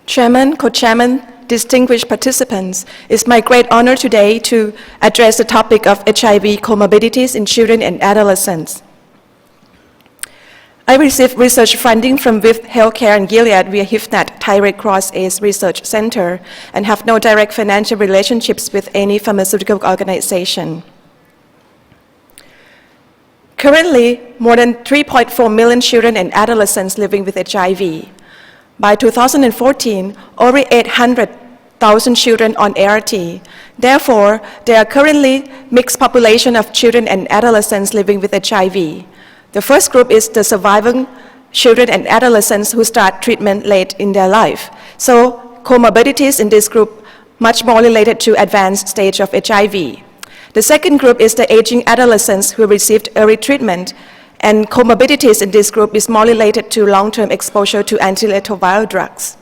Chairman, Co-Chairman, distinguished participants, it's my great honor today to address the topic of HIV comorbidities in children and adolescents. I received research funding from VIV Healthcare and Gilead via HIFNAT Thai Red Cross AIDS Research Center and have no direct financial relationships with any pharmaceutical organization. Currently, more than 3.4 million children and adolescents living with HIV. By 2014, over 800,000 children on ART. Therefore, there are currently mixed population of children and adolescents living with HIV. The first group is the surviving children and adolescents who start treatment late in their life. So comorbidities in this group much more related to advanced stage of HIV. The second group is the aging adolescents who received early treatment, and comorbidities in this group is more related to long-term exposure to antiretroviral drugs.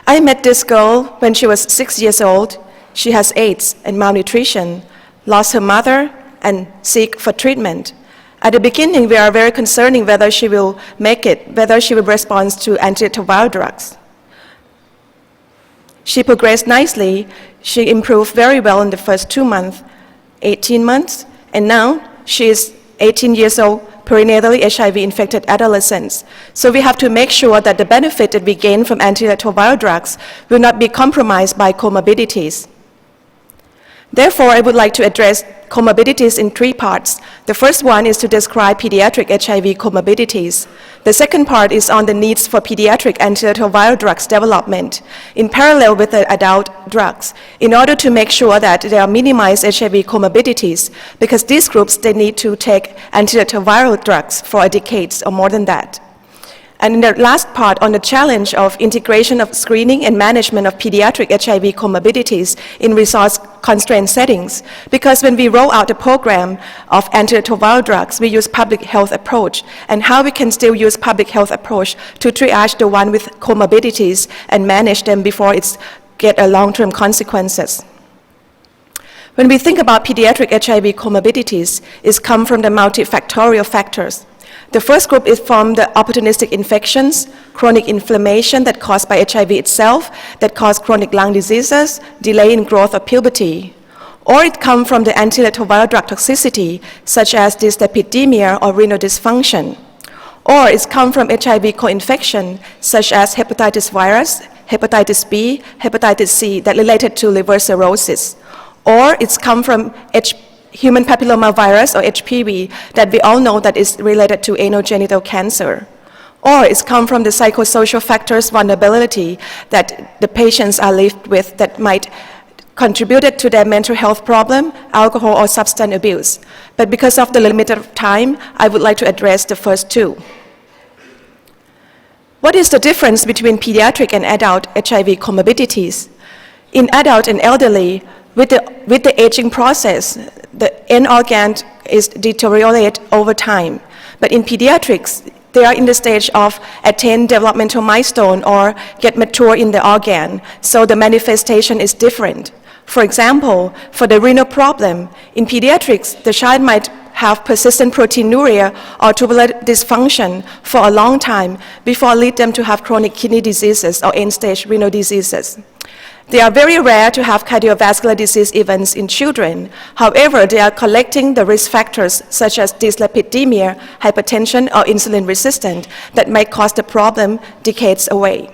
I met this girl when she was 6 years old. She has AIDS and malnutrition, lost her mother, and seek for treatment. At the beginning, we are very concerning whether she will make it, whether she will respond to antiretroviral drugs. She progressed nicely. She improved very well in the first 2 months, 18 months, and now she is 18 years old, perinatally HIV-infected adolescents. So we have to make sure that the benefit that we gain from antiretroviral drugs will not be compromised by comorbidities. Therefore, I would like to address comorbidities in 3 parts. The first one is to describe pediatric HIV comorbidities. The second part is on the needs for pediatric antiretroviral drugs development in parallel with the adult drugs in order to make sure that there are minimized HIV comorbidities, because these groups, they need to take antiretroviral drugs for decades or more than that. And in the last part, on the challenge of integration of screening and management of pediatric HIV comorbidities in resource-constrained settings. Because when we roll out the program of antiretroviral drugs, we use public health approach, and how we can still use public health approach to triage the one with comorbidities and manage them before it's get a long-term consequences. When we think about pediatric HIV comorbidities, it's come from the multifactorial factors. The first group is from the opportunistic infections, chronic inflammation that caused by HIV itself, that cause chronic lung diseases, delay in growth of puberty. Or it comes from the antiretroviral drug toxicity, such as dyslipidemia or renal dysfunction. Or it's come from HIV co-infection, such as hepatitis virus, hepatitis B, hepatitis C, that related to liver cirrhosis. Or it's come from human papillomavirus or HPV that we all know that is related to anogenital cancer. Or it's come from the psychosocial factors vulnerability that the patients are lived with that might contribute to their mental health problem, alcohol or substance abuse. But because of the limited time, I would like to address the first 2. What is the difference between pediatric and adult HIV comorbidities? In adult and elderly, with the aging process, the end organ is deteriorate over time. But in pediatrics, they are in the stage of attain developmental milestone or get mature in the organ, so the manifestation is different. For example, for the renal problem, in pediatrics, the child might have persistent proteinuria or tubular dysfunction for a long time before lead them to have chronic kidney diseases or end-stage renal diseases. They are very rare to have cardiovascular disease events in children. However, they are collecting the risk factors such as dyslipidemia, hypertension, or insulin resistant that might cause the problem decades away.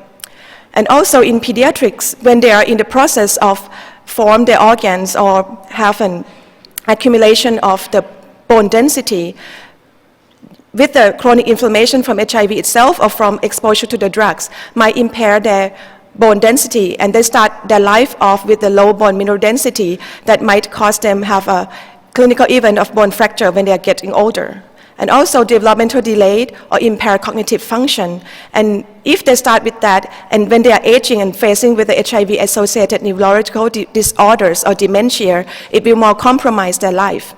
And also in pediatrics, when they are in the process of form their organs or have an accumulation of the bone density, with the chronic inflammation from HIV itself or from exposure to the drugs, might impair their bone density, and they start their life off with the low bone mineral density that might cause them have a clinical event of bone fracture when they are getting older. And also developmental delayed or impaired cognitive function. And if they start with that, and when they are aging and facing with the HIV-associated neurological disorders or dementia, it will more compromise their life.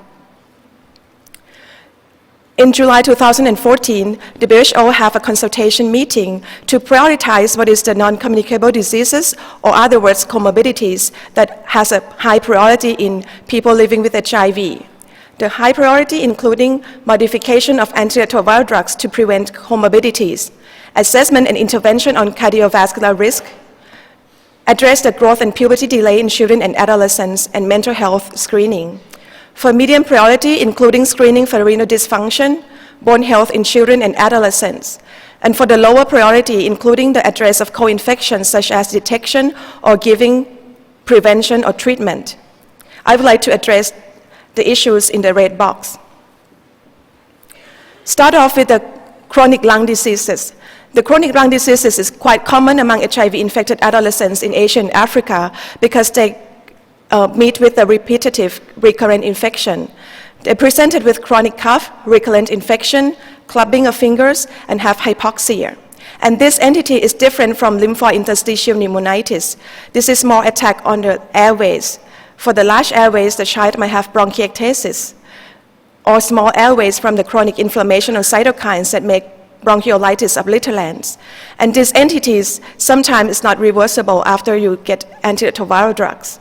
In July 2014, the WHO have a consultation meeting to prioritize what is the non-communicable diseases, or other words, comorbidities, that has a high priority in people living with HIV. The high priority including modification of antiretroviral drugs to prevent comorbidities, assessment and intervention on cardiovascular risk, address the growth and puberty delay in children and adolescents, and mental health screening. For medium priority, including screening for renal dysfunction, bone health in children and adolescents. And for the lower priority, including the address of co-infections such as detection or giving prevention or treatment. I would like to address the issues in the red box. Start off with the chronic lung diseases. The chronic lung diseases is quite common among HIV-infected adolescents in Asia and Africa because they meet with a repetitive recurrent infection. They presented with chronic cough, recurrent infection, clubbing of fingers, and have hypoxia. And this entity is different from lymphointerstitial pneumonitis. This is more attack on the airways. For the large airways, the child might have bronchiectasis, or small airways from the chronic inflammation of cytokines that make bronchiolitis obliterans. And these entities sometimes is not reversible after you get antiretroviral drugs.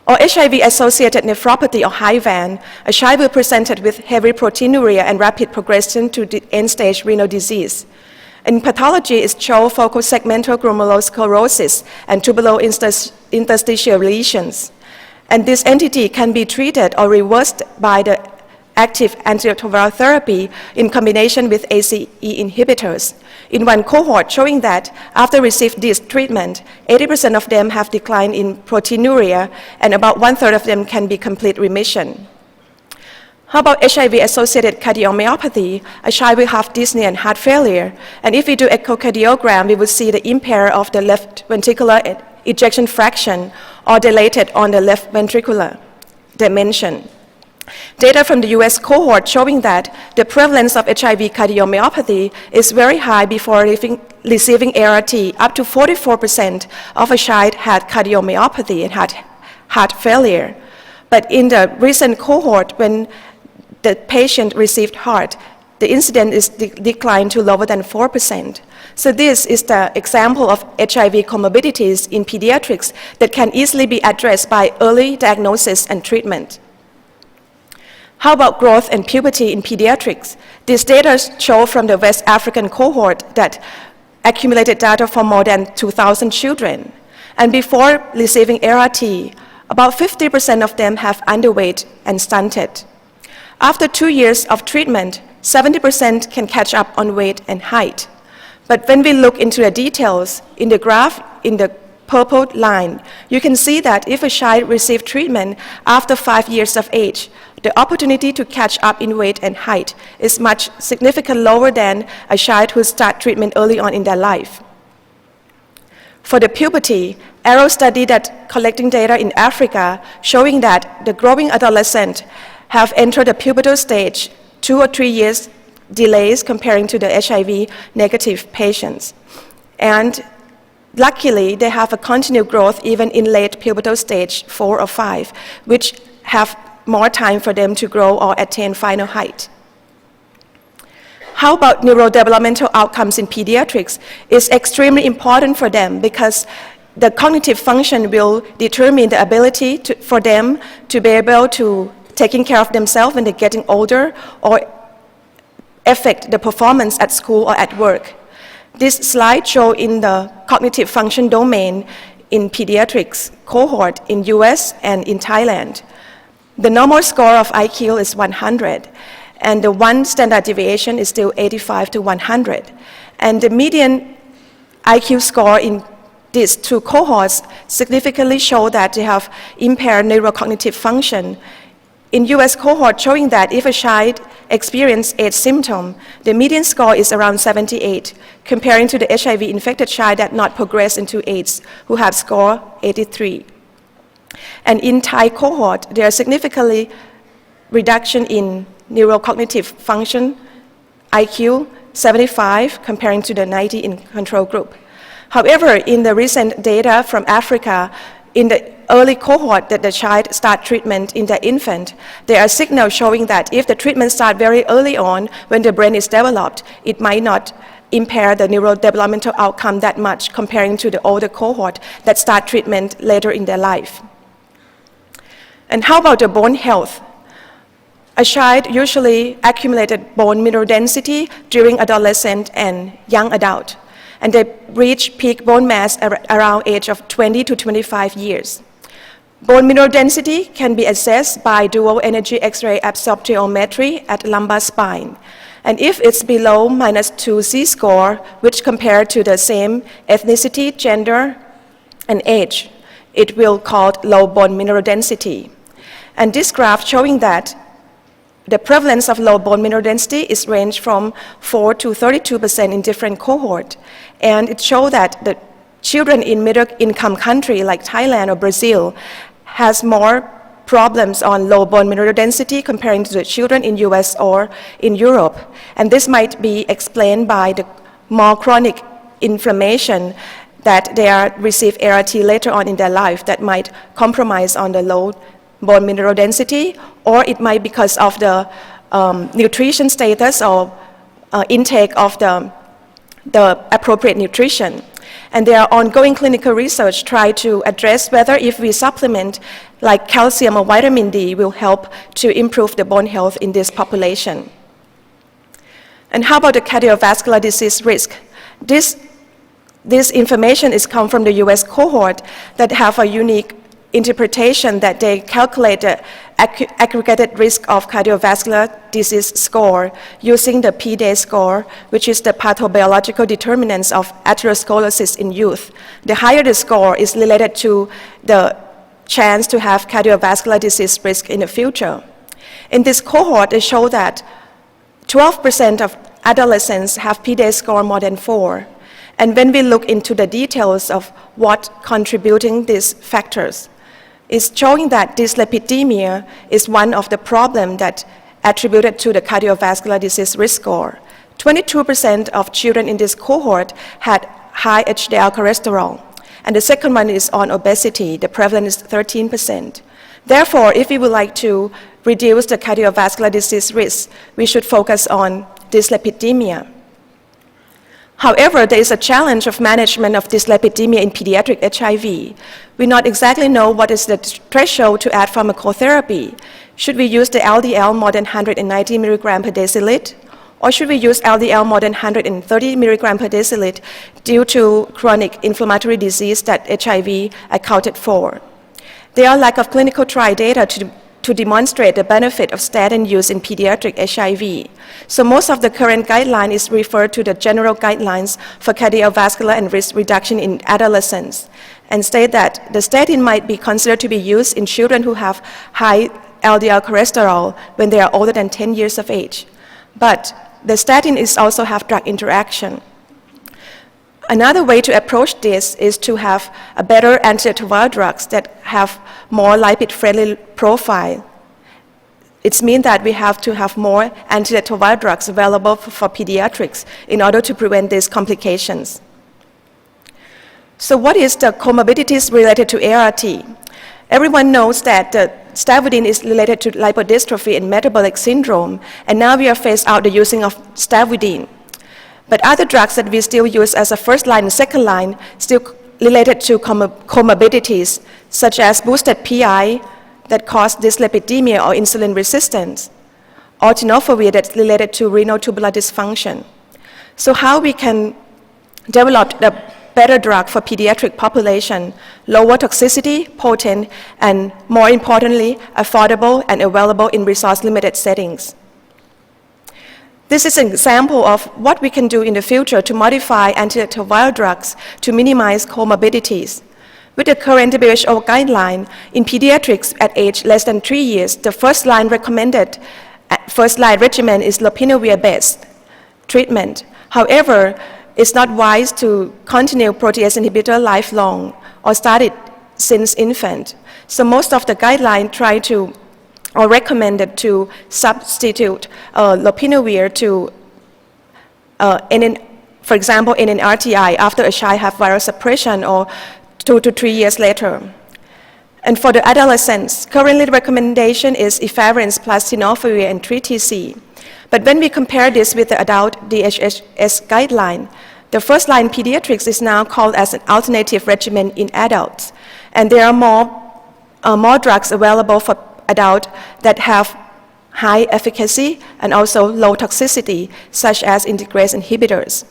Or HIV-associated nephropathy or HIVAN, a child will presented with heavy proteinuria and rapid progression to end-stage renal disease. In pathology, it shows focal segmental glomerulosclerosis and tubular interstitial lesions. And this entity can be treated or reversed by the active antiretroviral therapy in combination with ACE inhibitors. In one cohort showing that after receiving this treatment, 80% of them have decline in proteinuria and about 1/3 of them can be complete remission. How about HIV-associated cardiomyopathy? A child will have dyspnea and heart failure. And if we do echocardiogram, we will see the impair of the left ventricular ejection fraction or dilated on the left ventricular dimension. Data from the US cohort showing that the prevalence of HIV cardiomyopathy is very high before receiving ART. Up to 44% of a child had cardiomyopathy and had heart failure. But in the recent cohort, when the patient received heart, the incidence is declined to lower than 4%. So this is the example of HIV comorbidities in pediatrics that can easily be addressed by early diagnosis and treatment. How about growth and puberty in pediatrics? These data show from the West African cohort that accumulated data for more than 2,000 children. And before receiving ART, about 50% of them have underweight and stunted. After 2 years of treatment, 70% can catch up on weight and height. But when we look into the details, in the graph, in the purple line, you can see that if a child received treatment after 5 years of age, the opportunity to catch up in weight and height is much significantly lower than a child who starts treatment early on in their life. For the puberty, ARROW study that collecting data in Africa showing that the growing adolescent have entered the pubertal stage 2 or 3 years delays comparing to the HIV negative patients. And luckily, they have a continued growth even in late pubertal stage 4 or 5, which have more time for them to grow or attain final height. How about neurodevelopmental outcomes in pediatrics? It's extremely important for them because the cognitive function will determine the ability for them to be able to taking care of themselves when they're getting older or affect the performance at school or at work. This slide shows in the cognitive function domain in pediatrics cohort in US and in Thailand. The normal score of IQ is 100, and the one standard deviation is still 85 to 100. And the median IQ score in these two cohorts significantly show that they have impaired neurocognitive function. In US cohort showing that if a child experiences AIDS symptom, the median score is around 78, comparing to the HIV-infected child that not progressed into AIDS, who had score 83. And in Thai cohort, there are significantly reduction in neurocognitive function, IQ 75, comparing to the 90 in control group. However, in the recent data from Africa, in the early cohort that the child start treatment in the infant, there are signals showing that if the treatment start very early on, when the brain is developed, it might not impair the neurodevelopmental outcome that much comparing to the older cohort that start treatment later in their life. And how about the bone health? A child usually accumulated bone mineral density during adolescent and young adult, and they reach peak bone mass around age of 20 to 25 years. Bone mineral density can be assessed by dual energy X-ray absorptiometry at lumbar spine. And if it's below -2 Z-score, which compared to the same ethnicity, gender, and age, it will called low bone mineral density. And this graph showing that the prevalence of low bone mineral density is ranged from 4 to 32% in different cohorts. And it shows that the children in middle-income countries like Thailand or Brazil has more problems on low bone mineral density comparing to the children in US or in Europe. And this might be explained by the more chronic inflammation that they receive ART later on in their life that might compromise on the low bone mineral density, or it might be because of the nutrition status or intake of the appropriate nutrition. And there are ongoing clinical research try to address whether if we supplement like calcium or vitamin D will help to improve the bone health in this population. And how about the cardiovascular disease risk? This information is come from the US cohort that have a unique interpretation that they calculate the aggregated risk of cardiovascular disease score using the P-Day score, which is the pathobiological determinants of atherosclerosis in youth. The higher the score is related to the chance to have cardiovascular disease risk in the future. In this cohort, they show that 12% of adolescents have P-Day score more than 4. And when we look into the details of what contributing these factors, it's showing that dyslipidemia is one of the problems that attributed to the cardiovascular disease risk score. 22% of children in this cohort had high HDL cholesterol. And the second one is on obesity. The prevalence is 13%. Therefore, if we would like to reduce the cardiovascular disease risk, we should focus on dyslipidemia. However, there is a challenge of management of dyslipidemia in pediatric HIV. We not exactly know what is the threshold to add pharmacotherapy. Should we use the LDL more than 190 milligram per deciliter? Or should we use LDL more than 130 milligram per deciliter due to chronic inflammatory disease that HIV accounted for? There are lack of clinical trial data to demonstrate the benefit of statin use in pediatric HIV. So most of the current guideline is referred to the general guidelines for cardiovascular and risk reduction in adolescents, and state that the statin might be considered to be used in children who have high LDL cholesterol when they are older than 10 years of age. But the statin is also have drug interaction. Another way to approach this is to have a better antiretroviral drugs that have more lipid-friendly profile. It means that we have to have more antiretroviral drugs available for pediatrics in order to prevent these complications. So what is the comorbidities related to ART? Everyone knows that the stavudine is related to lipodystrophy and metabolic syndrome, and now we are phased out the using of stavudine. But other drugs that we still use as a first line and second line still related to comorbidities, such as boosted PI that cause dyslipidemia or insulin resistance, or tenofovir that's related to renal tubular dysfunction. So how we can develop the better drug for pediatric population, lower toxicity, potent, and more importantly, affordable and available in resource-limited settings. This is an example of what we can do in the future to modify antiretroviral drugs to minimize comorbidities. With the current WHO guideline, in pediatrics at age less than 3 years, the first-line recommended first-line regimen is lopinavir-based treatment. However, it's not wise to continue protease inhibitor lifelong or start it since infant. So most of the guidelines try to or recommended to substitute lopinavir to, for example, in an RTI after a child has viral suppression or 2 to 3 years later. And for the adolescents, currently the recommendation is efavirenz plus tenofovir and 3-TC. But when we compare this with the adult DHHS guideline, the first-line pediatrics is now called as an alternative regimen in adults. And there are more drugs available for adults that have high efficacy and also low toxicity, such as integrase inhibitors.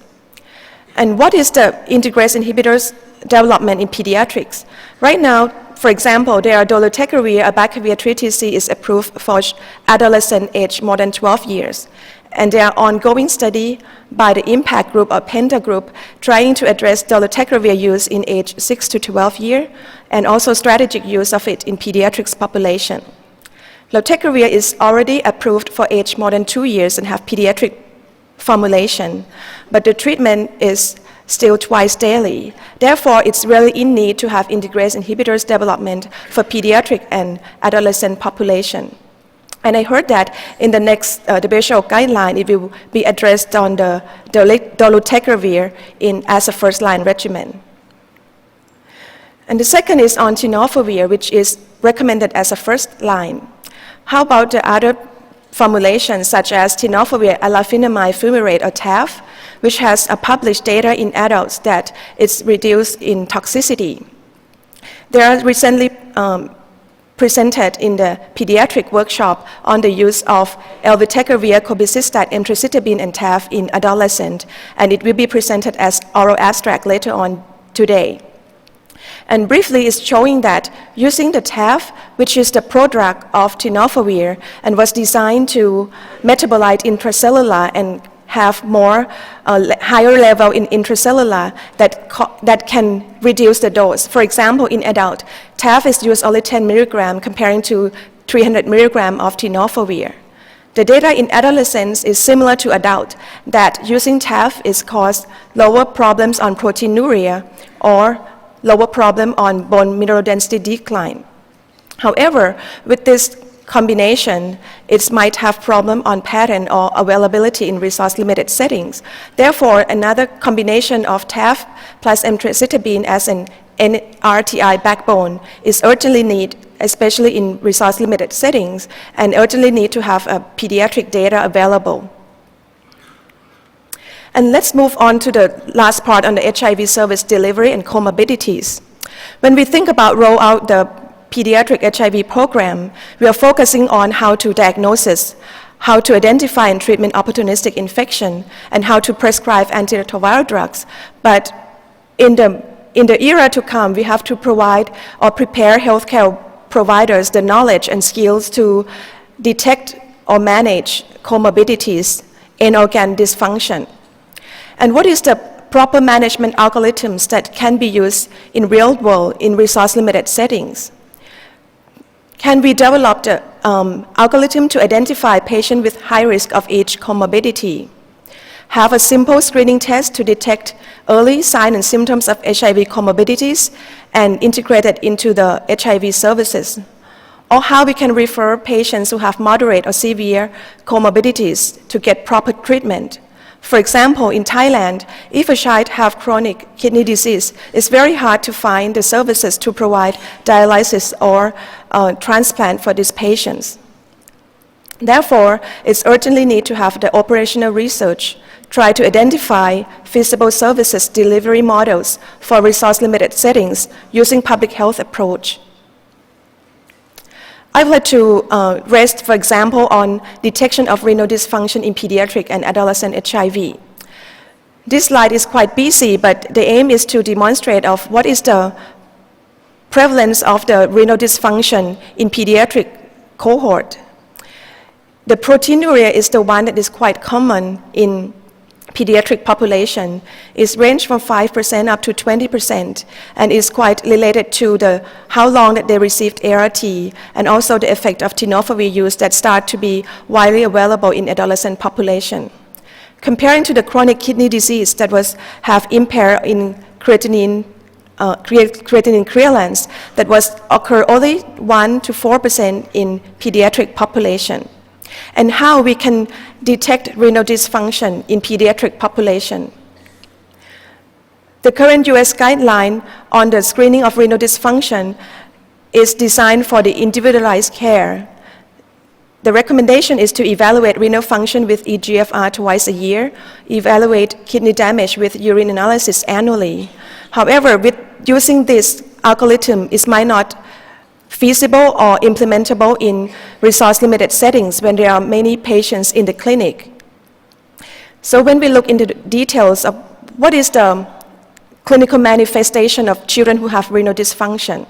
And what is the integrase inhibitors development in pediatrics? Right now, for example, there are dolutegravir, abacavir 3TC is approved for adolescent age more than 12 years. And there are ongoing study by the IMPACT group or PENTA group trying to address dolutegravir use in age 6 to 12 years and also strategic use of it in pediatrics population. Dolutegravir is already approved for age more than 2 years and have pediatric formulation, but the treatment is still twice daily. Therefore, it's really in need to have integrase inhibitors development for pediatric and adolescent population. And I heard that in the next WHO guideline, it will be addressed on the dolutegravir as a first-line regimen. And the second is on tenofovir, which is recommended as a first line. How about the other formulations such as tenofovir alafenamide fumarate or TAF, which has published data in adults that it's reduced in toxicity. They are recently presented in the pediatric workshop on the use of elvitegravir, cobicistat, emtricitabine, and TAF in adolescent, and it will be presented as oral abstract later on today. And briefly, it's showing that using the TAF, which is the prodrug of tenofovir, and was designed to metabolite intracellular and have more higher level in intracellular that can reduce the dose. For example, in adult, TAF is used only 10 milligram comparing to 300 milligram of tenofovir. The data in adolescents is similar to adult, that using TAF is caused lower problems on proteinuria or lower problem on bone mineral density decline. However, with this combination, it might have problem on pattern or availability in resource-limited settings. Therefore, another combination of TAF plus emtricitabine as an NRTI backbone is urgently needed, especially in resource-limited settings, and urgently need to have pediatric data available. And let's move on to the last part on the HIV service delivery and comorbidities. When we think about roll out the pediatric HIV program, we are focusing on how to diagnose, how to identify and treatment opportunistic infection, and how to prescribe antiretroviral drugs. But in the era to come, we have to provide or prepare healthcare providers the knowledge and skills to detect or manage comorbidities and organ dysfunction. And what is the proper management algorithms that can be used in real world in resource-limited settings? Can we develop the algorithm to identify patients with high risk of each comorbidity? Have a simple screening test to detect early signs and symptoms of HIV comorbidities and integrate it into the HIV services? Or how we can refer patients who have moderate or severe comorbidities to get proper treatment. For example, in Thailand, if a child has chronic kidney disease, it's very hard to find the services to provide dialysis or transplant for these patients. Therefore, it's urgently need to have the operational research, try to identify feasible services delivery models for resource-limited settings using public health approach. I would like to rest, for example, on detection of renal dysfunction in pediatric and adolescent HIV. This slide is quite busy, but the aim is to demonstrate of what is the prevalence of the renal dysfunction in pediatric cohort. The proteinuria is the one that is quite common in pediatric population. It's ranged from 5% up to 20% and is quite related to how long that they received ART and also the effect of tenofovir use that start to be widely available in adolescent population. Comparing to the chronic kidney disease that have impair in creatinine clearance that occur only 1 to 4% in pediatric population. And how we can detect renal dysfunction in pediatric population. The current US guideline on the screening of renal dysfunction is designed for the individualized care. The recommendation is to evaluate renal function with eGFR twice a year, evaluate kidney damage with urine analysis annually. However, with using this algorithm, it might not feasible or implementable in resource-limited settings when there are many patients in the clinic. So when we look into the details of what is the clinical manifestation of children who have renal dysfunction,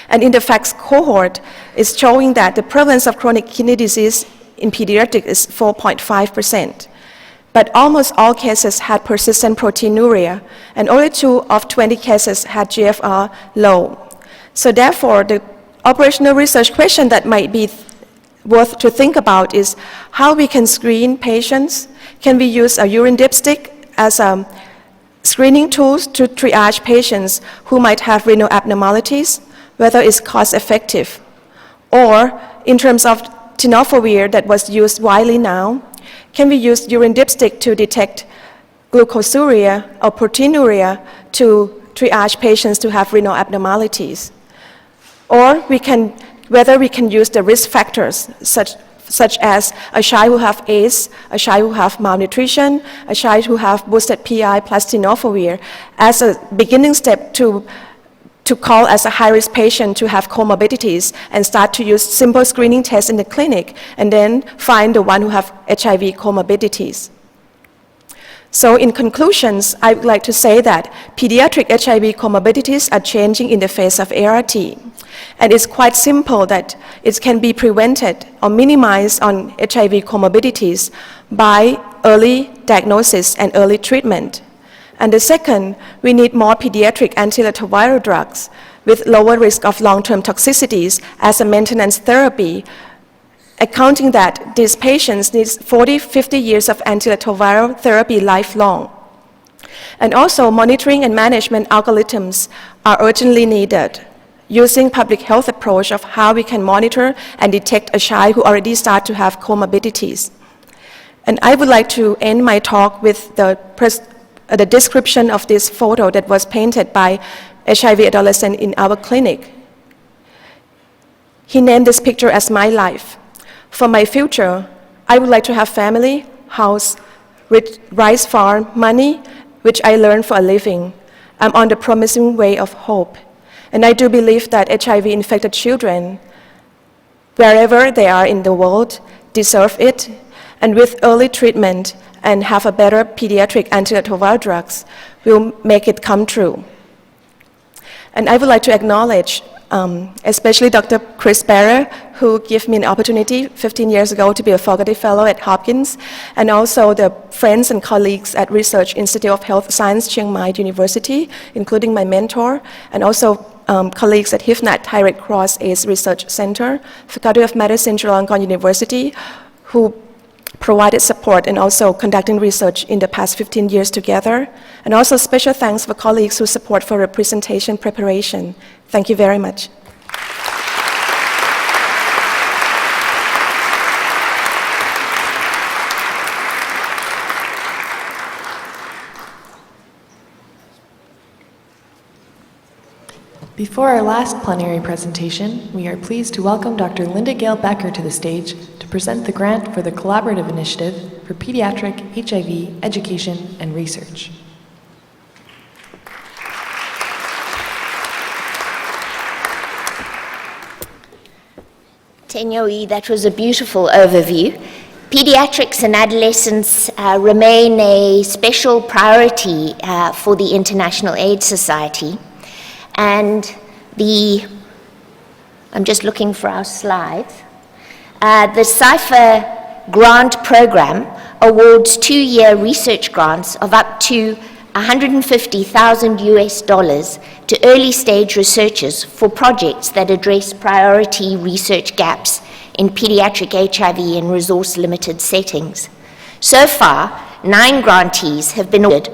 and in the FACTS cohort, it's showing that the prevalence of chronic kidney disease in pediatrics is 4.5%. But almost all cases had persistent proteinuria, and only 2 of 20 cases had GFR low. So therefore, the operational research question that might be worth to think about is how we can screen patients. Can we use a urine dipstick as a screening tool to triage patients who might have renal abnormalities, whether it's cost effective? Or in terms of tenofovir that was used widely now, can we use urine dipstick to detect glucosuria or proteinuria to triage patients to have renal abnormalities? Or whether we can use the risk factors such as a child who have AIDS, a child who have malnutrition, a child who have boosted PI plus tenofovir as a beginning step to call as a high-risk patient to have comorbidities and start to use simple screening tests in the clinic and then find the one who have HIV comorbidities. So in conclusions, I would like to say that pediatric HIV comorbidities are changing in the face of ART. And it's quite simple that it can be prevented or minimized on HIV comorbidities by early diagnosis and early treatment. And the second, we need more pediatric antiretroviral drugs with lower risk of long-term toxicities as a maintenance therapy, accounting that these patients need 40, 50 years of antiretroviral therapy lifelong. And also, monitoring and management algorithms are urgently needed, using public health approach of how we can monitor and detect a child who already start to have comorbidities. And I would like to end my talk with the description of this photo that was painted by HIV adolescent in our clinic. He named this picture as my life. For my future, I would like to have family, house, rice farm, money, which I learned for a living. I'm on the promising way of hope. And I do believe that HIV-infected children, wherever they are in the world, deserve it. And with early treatment and have a better pediatric antiretroviral drugs, will make it come true. And I would like to acknowledge especially Dr. Chris Barrer, who gave me an opportunity 15 years ago to be a faculty fellow at Hopkins, and also the friends and colleagues at Research Institute of Health Science, Chiang Mai University, including my mentor, and also colleagues at HIVNAT Thai Red Cross AIDS Research Center, Faculty of Medicine, Chulalongkorn University, who provided support and also conducting research in the past 15 years together. And also special thanks for colleagues who support for the presentation preparation. Thank you very much. Before our last plenary presentation, we are pleased to welcome Dr. Linda Gale Becker to the stage to present the grant for the Collaborative Initiative for Pediatric HIV Education and Research. Tenyoe, that was a beautiful overview. Pediatrics and adolescents remain a special priority for the International AIDS Society. And I'm just looking for our slides. The CIPHER grant program awards 2-year research grants of up to $150,000 to early stage researchers for projects that address priority research gaps in pediatric HIV in resource limited settings. So far, 9 grantees have been awarded